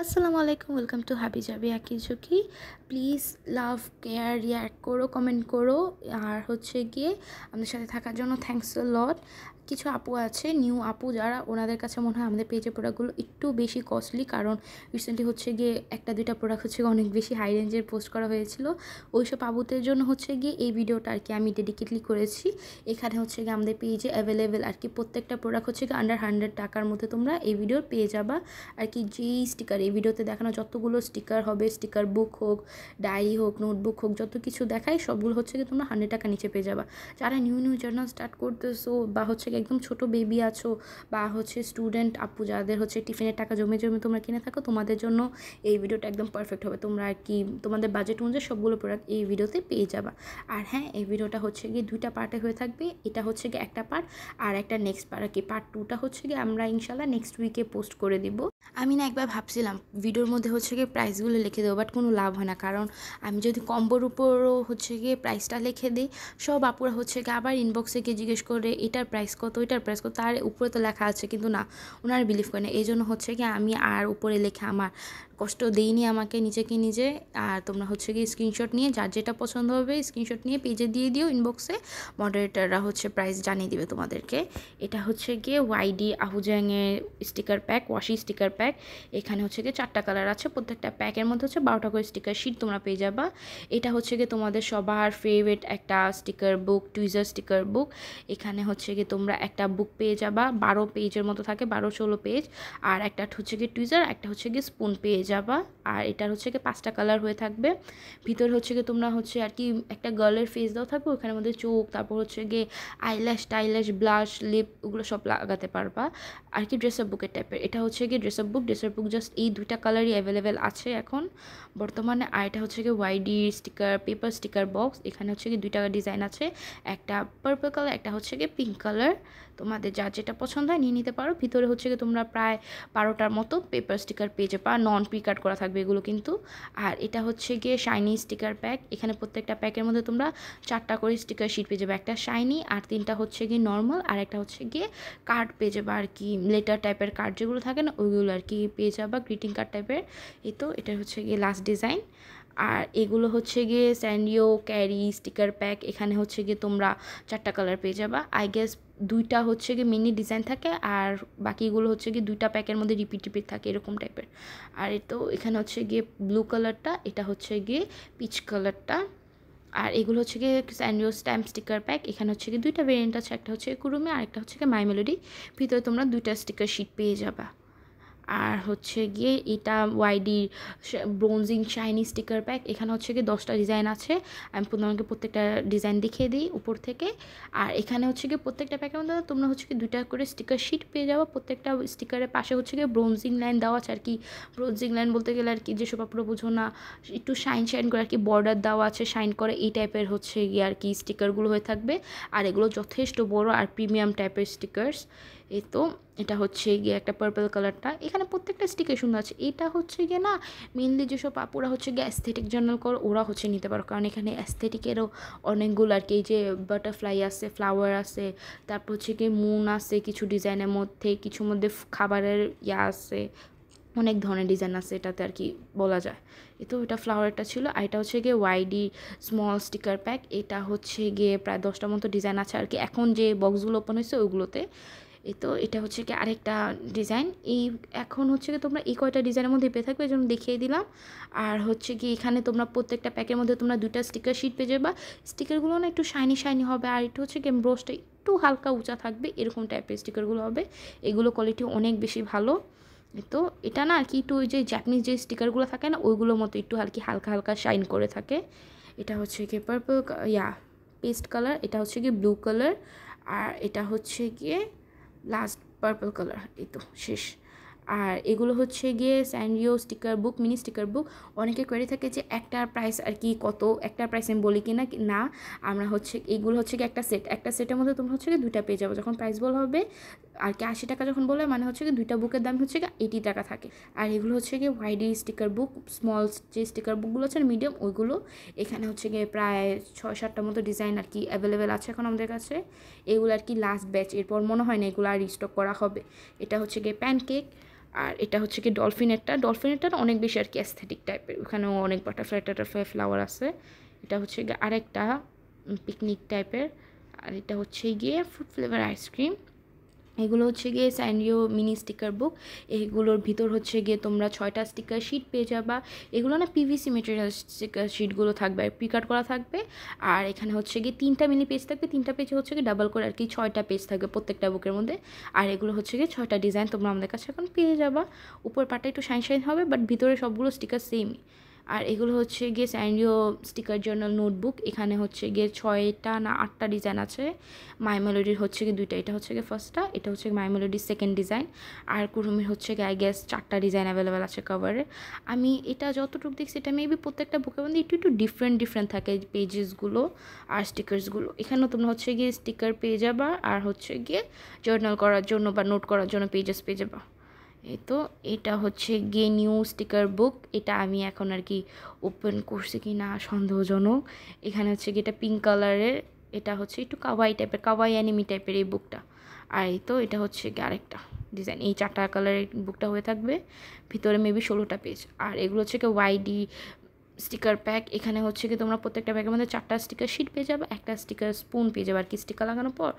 আসসালামু আলাইকুম, welcome to Habijabi Ankijhunki. Please love, care, react করো, কমেন্ট করো। আর হচ্ছে গিয়ে আমাদের সাথে থাকার জন্য থ্যাঙ্কস আ লট। কিছু আপু আছে, নিউ আপু যারা, ওনাদের কাছে মনে হয় আমাদের পেজের প্রোডাক্টগুলো একটু বেশি কস্টলি, কারণ রিসেন্টলি হচ্ছে গিয়ে একটা দুইটা প্রোডাক্ট হচ্ছে অনেক বেশি হাই রেঞ্জের পোস্ট করা হয়েছিল। ওইসব আপুদের জন্য হচ্ছে গিয়ে এই ভিডিওটা আর কি আমি ডেডিকেটলি করেছি। এখানে হচ্ছে গিয়ে আমাদের পেজে অ্যাভেলেবেল আর কি প্রত্যেকটা প্রোডাক্ট হচ্ছে গিয়ে আন্ডার 100 টাকার মধ্যে তোমরা এই ভিডিওর পেয়ে যাবা। আর কি যেই স্টিকার এই ভিডিওতে দেখানো যতগুলো স্টিকার হবে, স্টিকার বুক হোক, ডায়েরি হোক, নোটবুক হোক, যত কিছু দেখায় সবগুলো হচ্ছে কি তোমরা 100 টাকা নিচে পেয়ে যাবা। যারা নিউ নিউ জার্নাল স্টার্ট করতেছো বা হচ্ছে কি একদম ছোট বেবি আছো বা হচ্ছে স্টুডেন্ট আপু যাদের হচ্ছে টিফিনের টাকা জমে জমে তোমরা কিনে থাকো, তোমাদের জন্য এই ভিডিওটা একদম পারফেক্ট হবে। তোমরা আর কি তোমাদের বাজেট অনুযায়ী সবগুলো প্রোডাক্ট এই ভিডিওতে পেয়ে যাবা। আর হ্যাঁ, এই ভিডিওটা হচ্ছে গিয়ে দুইটা পার্টে হয়ে থাকবে। এটা হচ্ছে গিয়ে একটা পার্ট, আর একটা নেক্সট পার্ট আর কি পার্ট 2টা হচ্ছে গিয়ে আমরা ইনশাল্লাহ নেক্সট উইকে পোস্ট করে দিব। আমি না একবার ভাবছিলাম ভিডিওর মধ্যে হচ্ছে গিয়ে প্রাইসগুলো লিখে দেবো, বাট কোনো লাভ হয় না, কারণ আমি যদি কম্বোর উপরও হচ্ছে গিয়ে প্রাইসটা লিখে দিই, সব আপুরা হচ্ছে গিয়ে আবার ইনবক্সে গিয়ে জিজ্ঞেস করে এটার প্রাইস কত, ওইটার প্রাইস কত, তার উপরে তো লেখা আছে কিন্তু না, ওনারা বিলিভ করে না। এই জন্য হচ্ছে গিয়ে আমি আর উপরে লেখে আমার কষ্ট দেইনি আমাকে নিজেকে নিজে। আর তোমরা হচ্ছে গিয়ে স্ক্রিনশট নিয়ে যার যেটা পছন্দ হবে স্ক্রিনশট নিয়ে পেজে দিয়ে দিও ইনবক্সে, মডারেটাররা হচ্ছে প্রাইস জানিয়ে দিবে তোমাদেরকে। এটা হচ্ছে গিয়ে ওয়াইডি আহুজাংয়ের sticker pack, washi sticker pack. এখানে হচ্ছে গিয়ে 4টা কালার আছে, প্রত্যেকটা প্যাকের মধ্যে হচ্ছে 12টা করে স্টিকার শিট তোমরা পেয়ে যাবা। এটা হচ্ছে গিয়ে তোমাদের সবার ফেভারিট একটা স্টিকার বুক, টুইজার স্টিকার বুক। এখানে হচ্ছে গিয়ে তোমরা একটা বুক পেয়ে যাবা, 12 পেজের মতো থাকে, 12-16 পেজ। আর একটা হচ্ছে গিয়ে টুইজার, একটা হচ্ছে গিয়ে স্পুন পেয়ে যাবা। আর এটার হচ্ছে গিয়ে 5টা কালার হয়ে থাকবে। ভিতরে হচ্ছে গিয়ে তোমরা হচ্ছে আর কি একটা গার্লের ফেস দাও থাকবে, ওখানে মধ্যে চোখ, তারপর হচ্ছে গিয়ে আইল্যাশ টাইল্যাশ ব্লাশ লিপ ওগুলো সব লাগাতে পারবা আর কি। ড্রেসআপ বুকের টাইপের এটা হচ্ছে গিয়ে ড্রেসআপ বুক জাস্ট এই দুইটা কালারই অ্যাভেলেবেল আছে এখন বর্তমানে। আর এটা হচ্ছে গিয়ে YD sticker paper sticker box. এখানে হচ্ছে গিয়ে দুইটা ডিজাইন আছে, একটা পার্পল কালার, একটা হচ্ছে গিয়ে পিঙ্ক কালার। তোমাদের যার যেটা পছন্দ হয় নিয়ে নিতে পারো। ভিতরে হচ্ছে গিয়ে তোমরা প্রায় 12টার মতো পেপার স্টিকার পেয়ে যাবে, নন প্রিকাট করা থাকবে এগুলো কিন্তু। আর এটা হচ্ছে গিয়ে শাইনি স্টিকার প্যাক। এখানে প্রত্যেকটা প্যাকের মধ্যে তোমরা 4টা করে স্টিকার শিট পেয়ে যাবে, একটা শাইনি আর 3টা হচ্ছে গিয়ে নর্মাল, আর একটা হচ্ছে গিয়ে কার্ড পেয়ে যাবে আর কি, লেটার টাইপের কার্ড যেগুলো থাকে না ওইগুলো আর কি পেয়ে যাবা, গ্রিটিং কার্ড টাইপের। এই তো এটা হচ্ছে গিয়ে লাস্ট ডিজাইন। আর এগুলো হচ্ছে গিয়ে স্যান্ডিও ক্যারি স্টিকার প্যাক। এখানে হচ্ছে গিয়ে তোমরা 4টা কালার পেয়ে যাবা। আই গেস দুইটা হচ্ছে গিয়ে মিনি ডিজাইন থাকে, আর বাকিগুলো হচ্ছে গিয়ে দুইটা প্যাকের মধ্যে রিপিট রিপিট থাকে এরকম টাইপের। আর এই তো এখানে হচ্ছে গিয়ে ব্লু কালারটা, এটা হচ্ছে গিয়ে পিচ কালারটা। আর এগুলো হচ্ছে গিয়ে স্যান্ডিও স্ট্যাম্প স্টিকার প্যাক। এখানে হচ্ছে গিয়ে দুইটা ভেরিয়েন্ট আছে, একটা হচ্ছে কুরুমি আর একটা হচ্ছে গিয়ে মাই মেলোডি। ভিতরে তোমরা দুইটা স্টিকার শিট পেয়ে যাবা। আর হচ্ছে গিয়ে এটা YD bronzing shiny sticker pack. এখানে হচ্ছে গিয়ে 10টা ডিজাইন আছে, আমি তোমাকে প্রত্যেকটা ডিজাইন দেখিয়ে দিই উপর থেকে। আর এখানে হচ্ছে গিয়ে প্রত্যেকটা প্যাকের মধ্যে তোমরা হচ্ছে গিয়ে দুইটা করে স্টিকার শিট পেয়ে যাবো। প্রত্যেকটা স্টিকারের পাশে হচ্ছে গিয়ে ব্রোঞ্জিং লাইন দেওয়া আছে আর কি। ব্রোঞ্জিং লাইন বলতে গেলে আর কি যেসব আপনারা বুঝো না, একটু শাইন শাইন করে আর কি, বর্ডার দেওয়া আছে শাইন করে, এই টাইপের হচ্ছে গিয়ে আর কি স্টিকারগুলো হয়ে থাকবে। আর এগুলো যথেষ্ট বড় আর প্রিমিয়াম টাইপের স্টিকার্স। এই তো এটা হচ্ছে গিয়ে একটা পার্পল কালারটা। এখানে প্রত্যেকটা স্টিকার সুন্দর আছে। এটা হচ্ছে গিয়ে না মেনলি যেসব আপুরা হচ্ছে গিয়ে অ্যাস্থেটিক জার্নাল করো ওরা হচ্ছে নিতে পারো, কারণ এখানে অ্যাস্থেটিকেরও অনেকগুলো আর কি, এই যে বাটারফ্লাই আছে, ফ্লাওয়ার আছে, তারপর হচ্ছে গিয়ে মুন আছে কিছু ডিজাইনের মধ্যে, কিছুর মধ্যে খাবারের ইয়া আছে, অনেক ধরনের ডিজাইন আছে এটাতে আর কি বলা যায়। এই তো এটা ফ্লাওয়ারটা ছিল। আর এটা হচ্ছে গিয়ে ওয়াইডি স্মল স্টিকার প্যাক। এটা হচ্ছে গিয়ে প্রায় 10টার মতো ডিজাইন আছে আর কি এখন যে বক্সগুলো ওপেন হয়েছে ওইগুলোতে। এই তো এটা হচ্ছে কি আরেকটা ডিজাইন। এই এখন হচ্ছে কি তোমরা এই কয়টা ডিজাইনের মধ্যে পেয়ে থাকবে, এই জন্য দেখিয়ে দিলাম। আর হচ্ছে কি এখানে তোমরা প্রত্যেকটা প্যাকের মধ্যে তোমরা দুইটা স্টিকার শিট পেয়ে যাবে। স্টিকারগুলো না একটু শাইনি শাইনি হবে, আর একটু হচ্ছে কি ব্রোশটা একটু হালকা উঁচা থাকবে, এরকম টাইপের স্টিকারগুলো হবে। এগুলো কোয়ালিটি অনেক বেশি ভালো। তো এটা না আর কি একটু ওই যে জাপানিজ যে স্টিকারগুলো থাকে না ওইগুলোর মতো একটু আর কি হালকা হালকা শাইন করে থাকে। এটা হচ্ছে কি পার্পল পেস্ট কালার, এটা হচ্ছে কি ব্লু কালার, আর এটা হচ্ছে গিয়ে লাস্ট পার্পল কালার। এই তো শেষ। আর এগুলো হচ্ছে গিয়ে স্যান্ডিও স্টিকার বুক, মিনি স্টিকার বুক। অনেকে কোয়েরি থাকে যে একটার প্রাইস আর কি কত, একটার প্রাইস আমি বলি কি না, না আমরা হচ্ছে এইগুলো হচ্ছে কি একটা সেট, একটা সেটের মধ্যে তোমরা হচ্ছে কি দুইটা পেয়ে যাবো। যখন প্রাইস বলা হবে আর কি 80 টাকা যখন বলে, মানে হচ্ছে কি দুইটা বুকের দাম হচ্ছে কি 80 টাকা থাকে। আর এগুলো হচ্ছে গিয়ে ওয়াইডি স্টিকার বুক, স্মল যে স্টিকার বুকগুলো আছে মিডিয়াম ওইগুলো। এখানে হচ্ছে গিয়ে প্রায় 6-7টার মতো ডিজাইন আর কি অ্যাভেলেবেল আছে এখন আমাদের কাছে। এগুলো আর কি লাস্ট ব্যাচ, এরপর মনে হয় না এগুলো আর রিস্টক করা হবে। এটা হচ্ছে গিয়ে প্যানকেক। আর এটা হচ্ছে কি ডলফিনেরটা অনেক বেশি আর কি অ্যাস্থেটিক টাইপের, ওখানেও অনেক বাটারফ্লাই ফ্লাওয়ার আছে। এটা হচ্ছে গিয়ে আরেকটা পিকনিক টাইপের। আর এটা হচ্ছে গিয়ে ফ্রুট ফ্লেভার আইসক্রিম। এগুলো হচ্ছে গিয়ে স্যানরিও মিনি স্টিকার বুক। এগুলোর ভিতর হচ্ছে গিয়ে তোমরা 6টা স্টিকার শিট পেয়ে যাবা। এগুলো না পিভিসি মেটেরিয়াল স্টিকার শিটগুলো থাকবে, আর পিকাট করা থাকবে। আর এখানে হচ্ছে গিয়ে 3টা মিনি পেজ থাকবে, 3টা পেজে হচ্ছে গিয়ে ডাবল করে আর কি 6টা পেজ থাকবে প্রত্যেকটা বুকের মধ্যে। আর এগুলো হচ্ছে গিয়ে 6টা ডিজাইন তোমরা আমাদের কাছে এখন পেয়ে যাবা। উপর পাটটা একটু শাইন হবে, বাট ভিতরে সবগুলো স্টিকার সেমই। আর এগুলো হচ্ছে গিয়ে স্যানরিও স্টিকার জার্নাল নোটবুক। এখানে হচ্ছে গিয়ে 6টা না 8টা ডিজাইন আছে। মাই মেলোডির হচ্ছে গিয়ে 2টা, এটা হচ্ছে গিয়ে ফার্স্টটা, এটা হচ্ছে মাই মেলোডির সেকেন্ড ডিজাইন। আর কুরুমির হচ্ছে গিয়ে আই গেস 4টা ডিজাইন অ্যাভেলেবেল আছে কভারে। আমি এটা যতটুকু দেখছি এটা মেবি প্রত্যেকটা বুকের মধ্যে একটু একটু ডিফারেন্ট থাকে পেজেসগুলো আর স্টিকার্সগুলো। এখানেও তোমরা হচ্ছে গিয়ে স্টিকার পেয়ে যাবা, আর হচ্ছে গিয়ে জার্নাল করার জন্য বা নোট করার জন্য পেজেস পেয়ে যাবা। এই তো এটা হচ্ছে গিয়ে নিউ স্টিকার বুক। এটা আমি এখন আর কি ওপেন করছি কি না সন্দেহজনক। এখানে হচ্ছে গিয়ে এটা পিঙ্ক কালারের, এটা হচ্ছে একটু কাওয়াই অ্যানিমি টাইপের এই বুকটা। আর এই তো এটা হচ্ছে গিয়ে আরেকটা ডিজাইন, এই 4টা কালারের বুকটা হয়ে থাকবে। ভিতরে মেবি 16টা পেজ। আর এগুলো হচ্ছে গিয়ে ওয়াইডি স্টিকার প্যাক। এখানে হচ্ছে কি তোমরা প্রত্যেকটা প্যাকের মধ্যে 4টা স্টিকার শিট পেয়ে যাবে, একটা স্টিকার স্পুন পেয়ে যাবে আর কি স্টিকার লাগানোর পর।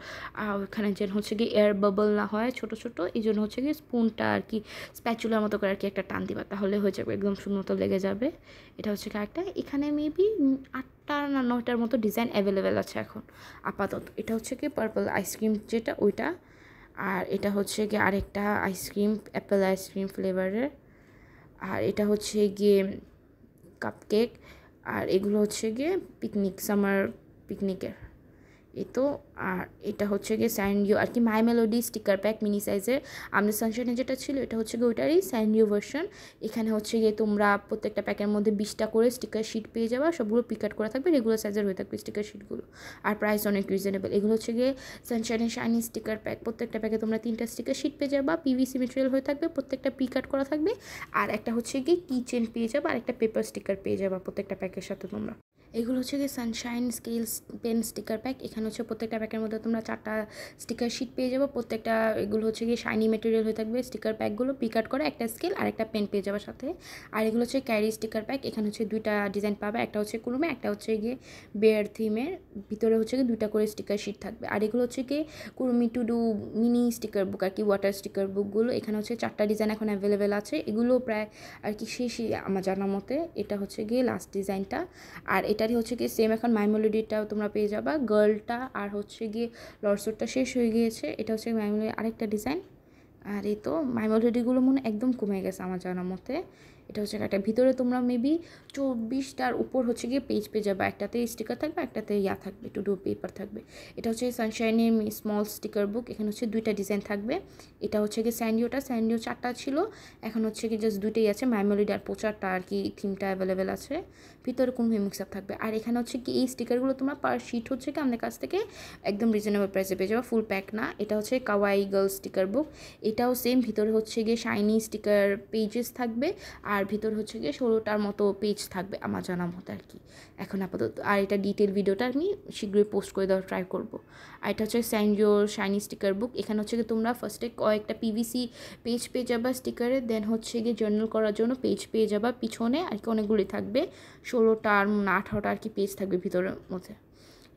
আর ওখানে যেন হচ্ছে কি এয়ার বাবল না হয় ছোট ছোট, এই জন্য হচ্ছে কি স্পুনটা আর কি স্প্যাচুলার মতো করে আর কি একটা টান দিবা, তাহলে হয়ে যাবে একদম সুন্দর মতো লেগে যাবে। এটা হচ্ছে কি একটা, এখানে মেবি 8টা না 9টার মতো ডিজাইন অ্যাভেলেবেল আছে এখন আপাতত। এটা হচ্ছে কি পার্পল আইসক্রিম যেটা ওইটা। আর এটা হচ্ছে গিয়ে আরেকটা আইসক্রিম, অ্যাপেল আইসক্রিম ফ্লেভারের। আর এটা হচ্ছে গিয়ে কাপকেক। আর এগুলো হচ্ছে গিয়ে সামার পিকনিকের। এই তো। আর এটা হচ্ছে গিয়ে স্যান্ডিও আর কি মাই মেলোডি স্টিকার প্যাক মিনি সাইজের। আমাদের সানশাইনে যেটা ছিল এটা হচ্ছে গিয়ে ওইটারই স্যান্ডিও ভার্সন। এখানে হচ্ছে গিয়ে তোমরা প্রত্যেকটা প্যাকের মধ্যে 20টা করে স্টিকার শিট পেয়ে যাবা, সবগুলো পিকাট করা থাকবে, রেগুলার সাইজের হয়ে থাকবে স্টিকার শিটগুলো। আর প্রাইস অনেক রিজনেবল। এগুলো হচ্ছে গিয়ে সানশাইনের শাইনি স্টিকার প্যাক। প্রত্যেকটা প্যাকে তোমরা 3টা স্টিকার শিট পেয়ে যাবা, পিভিসি মেটেরিয়াল হয়ে থাকবে, প্রত্যেকটা পিকাট করা থাকবে। আর একটা হচ্ছে গিয়ে কিচেন পেয়ে যাবা, আর একটা পেপার স্টিকার পেয়ে যাবা প্রত্যেকটা প্যাকের সাথে তোমরা। এগুলো হচ্ছে গিয়ে sunshine scales pen sticker pack. এখানে হচ্ছে প্রত্যেকটা প্যাকের মধ্যে তোমরা 4টা স্টিকার শিট পেয়ে যাবো। প্রত্যেকটা এগুলো হচ্ছে গিয়ে শাইনি মেটেরিয়াল হয়ে থাকবে, স্টিকার প্যাকগুলো পিকাট করে একটা স্কেল আর একটা পেন পেয়ে যাবে সাথে। আর এগুলো হচ্ছে ক্যারি স্টিকার প্যাক। এখানে হচ্ছে 2টা ডিজাইন পাবে, একটা হচ্ছে কুরুমে, একটা হচ্ছে গিয়ে বেয়ার থিমের। ভিতরে হচ্ছে গিয়ে 2টা করে স্টিকার শিট থাকবে। আর এগুলো হচ্ছে গিয়ে কুরুমি টু ডু মিনি স্টিকার বুক আর কি, ওয়াটার স্টিকার বুকগুলো। এখানে হচ্ছে 4টা ডিজাইন এখন অ্যাভেলেবেল আছে। এগুলো প্রায় আর কি শেষই আমার জানার মতে। এটা হচ্ছে গিয়ে লাস্ট ডিজাইনটা। আর এটারই হচ্ছে গিয়ে সেম এখন মাই মেলোডিটাও তোমরা পেয়ে যাবা, গার্লটা। আর হচ্ছে গিয়ে লর্ডসোরটা শেষ হয়ে গিয়েছে। এটা হচ্ছে মাই মেলোডি আরেকটা ডিজাইন। আর এই তো মাই মেলোডিগুলো মনে একদম কমে গেছে আমার জানার মতে। এটা হচ্ছে একটা, ভিতরে তোমরা মেবি 24টার উপর হচ্ছে গিয়ে পেজ পেয়ে যাবে। একটাতে স্টিকার থাকবে, একটাতে থাকবে টু ডু পেপার থাকবে। এটা হচ্ছে সানশাইনের স্মল স্টিকার বুক। এখানে হচ্ছে 2টা ডিজাইন থাকবে। এটা হচ্ছে গিয়ে স্যান্ডিও 4টা ছিল, এখন হচ্ছে গিয়ে জাস্ট 2টাই আছে, মাই মেলোডি আর পোচারটা আর কি থিমটা অ্যাভেলেবেল আছে। ভিতরে কোনো মিক্স আপ থাকবে। আর এখানে হচ্ছে কি এই স্টিকারগুলো তোমরা পার শিট হচ্ছে কি আমাদের কাছ থেকে একদম রিজনেবল প্রাইসে পেয়ে যাবে, ফুল প্যাক না। এটা হচ্ছে কাওয়াই গার্ল স্টিকার বুক। এটাও সেম, ভিতরে হচ্ছে গিয়ে শাইনি স্টিকার পেজেস থাকবে, আর ভিতর হচ্ছে গিয়ে 16টার মতো পেজ থাকবে আমার জানা মতো আর কি এখন আপাতত। আর এটা ডিটেল ভিডিওটা আমি শীঘ্রই পোস্ট করে দেওয়ার ট্রাই করবো। আর এটা হচ্ছে স্যান্ডিওর শাইনি স্টিকার বুক। এখানে হচ্ছে গিয়ে তোমরা ফার্স্টে কয়েকটা পিভিসি পেজ পেয়ে যাবা স্টিকারে, দেন হচ্ছে গিয়ে জার্নাল করার জন্য পেজ পেয়ে যাবা পিছনে আর কি, অনেকগুলি থাকবে, 16টা আর 18টা আর কি পেজ থাকবে ভিতরের মধ্যে।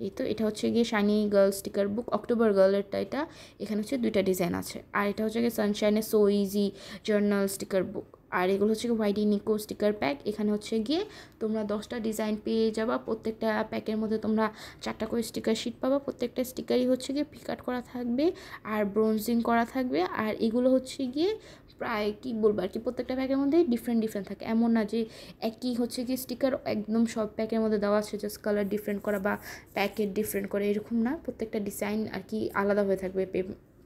এই তো। এটা হচ্ছে গিয়ে শাইনি গার্ল স্টিকার বুক, অক্টোবর গার্লেরটা এটা। এখানে হচ্ছে 2টা ডিজাইন আছে। আর এটা হচ্ছে গিয়ে সানশাইনের সো ইজি জার্নাল স্টিকার বুক। আর এগুলো হচ্ছে গিয়ে ওয়াইডি নিকো স্টিকার প্যাক। এখানে হচ্ছে গিয়ে তোমরা 10টা ডিজাইন পেয়ে যাবা, প্রত্যেকটা প্যাকের মধ্যে তোমরা 4টা করে স্টিকার শিট পাবা, প্রত্যেকটা স্টিকারই হচ্ছে গিয়ে পিকাট করা থাকবে আর ব্রোঞ্জিং করা থাকবে। আর এগুলো হচ্ছে গিয়ে প্রায় কী বলবো আর কি, প্রত্যেকটা প্যাকের মধ্যে ডিফারেন্ট থাকে, এমন না যে একই হচ্ছে কি স্টিকার একদম সব প্যাকের মধ্যে দেওয়া আছে, জাস্ট কালার ডিফারেন্ট করা বা প্যাকেট ডিফারেন্ট করে এরকম না, প্রত্যেকটা ডিজাইন আর কি আলাদা হয়ে থাকবে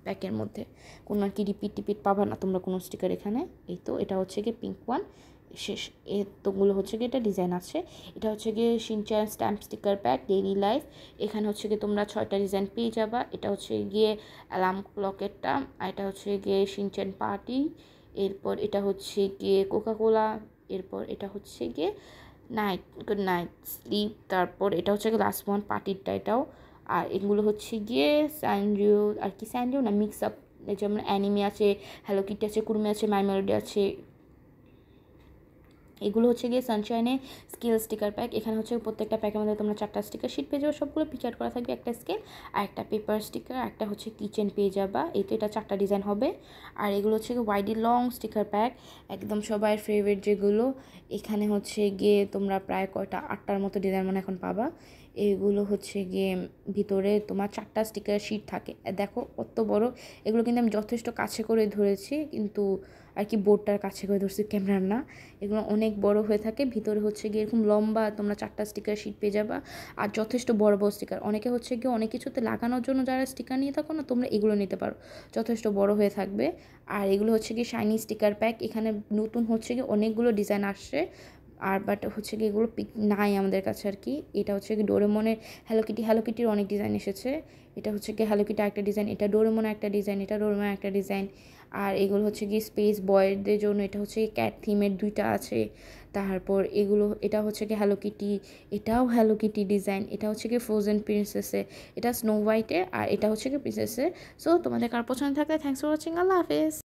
প্যাকের মধ্যে, কোনো আর কি রিপিট পাবা না তোমরা কোনো স্টিকার এখানে। এই তো। এটা হচ্ছে গিয়ে পিঙ্ক ওয়ান শেষ। এতগুলো হচ্ছে গিয়ে এটা ডিজাইন আছে। এটা হচ্ছে গিয়ে Shinchan stamp sticker pack daily life. এখানে হচ্ছে গিয়ে তোমরা 6টা ডিজাইন পেয়ে যাবা। এটা হচ্ছে গিয়ে অ্যালার্ম ক্লকেরটা, আর এটা হচ্ছে গিয়ে শিনচ্যান পার্টি। এরপর এটা হচ্ছে গিয়ে কোকাকোলা। এরপর এটা হচ্ছে গিয়ে গুড নাইট স্লিপ। তারপর এটা হচ্ছে গিয়ে লাস্ট ওয়ান পার্টিরটা এটাও। আর এগুলো হচ্ছে গিয়ে স্যান্ড্রিও আর কি, স্যান্ড্রিও না মিক্স আপ যেমন অ্যানিমে আছে, হ্যালো কিটি আছে, কুরমি আছে, মাই মেলোডি আছে। এগুলো হচ্ছে গিয়ে সানশাইনে স্কেল স্টিকার প্যাক। এখানে হচ্ছে প্রত্যেকটা প্যাকের মধ্যে তোমরা 4টা স্টিকার শিট পেয়ে যাবে, সবগুলো পিকচার করা থাকবে, একটা স্কেল আর একটা পেপার স্টিকার, একটা হচ্ছে কিচেন পেয়ে যাবা। এই তো এটা 4টা ডিজাইন হবে। আর এগুলো হচ্ছে গিয়ে ওয়াইডি লং স্টিকার প্যাক, একদম সবার ফেভারিট যেগুলো। এখানে হচ্ছে গিয়ে তোমরা প্রায় কয়টা 8টার মতো ডিজাইন মানে এখন পাবা। এগুলো হচ্ছে গিয়ে ভিতরে তোমার 4টা স্টিকার শিট থাকে। দেখো কত বড়, এগুলো কিন্তু আমি যথেষ্ট কাছে করে ধরেছি, কিন্তু আর কি বোর্ডটার কাছে করে ধরছি, ক্যামেরার না। এগুলো অনেক বড় হয়ে থাকে, ভিতরে হচ্ছে গিয়ে এরকম লম্বা তোমরা 4টা স্টিকার শিট পেয়ে যাবা। আর যথেষ্ট বড় বড় স্টিকার, অনেকে হচ্ছে গিয়ে অনেক কিছুতে লাগানোর জন্য যারা স্টিকার নিয়ে থাকো না, তোমরা এগুলো নিতে পারো, যথেষ্ট বড় হয়ে থাকবে। আর এগুলো হচ্ছে গিয়ে শাইনি স্টিকার প্যাক। এখানে নতুন হচ্ছে গিয়ে অনেকগুলো ডিজাইন আসছে, আর বাট হচ্ছে কি এগুলো পিক নাই আমাদের কাছে আর কি। এটা হচ্ছে কি ডোরেমনের হ্যালো কিটির অনেক ডিজাইন এসেছে। এটা হচ্ছে কি হ্যালো কিটি একটা ডিজাইন, এটা ডোরেমনের একটা ডিজাইন, এটা ডোরেমনের একটা ডিজাইন। আর এগুলো হচ্ছে কি স্পেস বয়দের জন্য, এটা হচ্ছে ক্যাট থিমের 2টা আছে। তারপর এগুলো, এটা হচ্ছে কি হ্যালো কিটি, এটাও হ্যালো কিটি ডিজাইন। এটা হচ্ছে কি ফ্রোজেন প্রিন্সেসে, এটা স্নো হোয়াইটে, আর এটা হচ্ছে কি প্রিন্সেসে। সো তোমাদের কার পছন্দ থাকলে থ্যাংকস ফর ওয়াচিং, আল্লাহ হাফেজ।